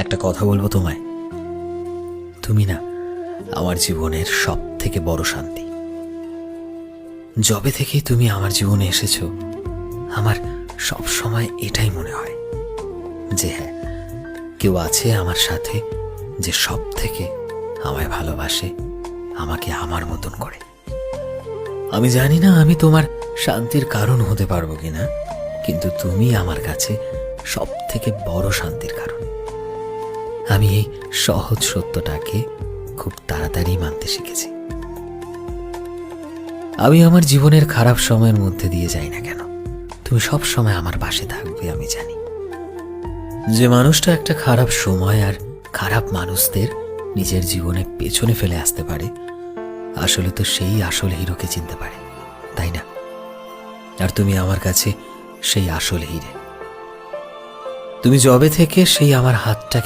একটা কথা বলবো তোমায়, তুমি না আমার জীবনের সব থেকে বড় শান্তি। যবে থেকে তুমি আমার জীবনে এসেছো, আমার সব সময় এটাই মনে হয় যে হ্যাঁ, কেউ আছে আমার সাথে যে সব থেকে আমায় ভালোবাসে, আমাকে আমার মতন করে। আমি জানি না আমি তোমার শান্তির কারণ হতে পারবো কিনা, কিন্তু তুমি আমার কাছে সব থেকে বড় শান্তির কারণ। আমি এই সহজ সত্যটাকে খুব তাড়াতাড়ি মানতে শিখেছি। আমি আমার জীবনের খারাপ সময়ের মধ্যে দিয়ে যাই না কেন, তুমি সব সময় আমার পাশে থাকবে। আমি জানি যে মানুষটা একটা খারাপ সময় আর খারাপ মানুষদের নিজের জীবনে পেছনে ফেলে আসতে পারে, আসলে তো সেই আসল হিরোকে চিনতে পারে, তাই না? আর তুমি আমার কাছে সেই আসল হিরে। তুমি যবে থেকে সেই আমার হাতটাকে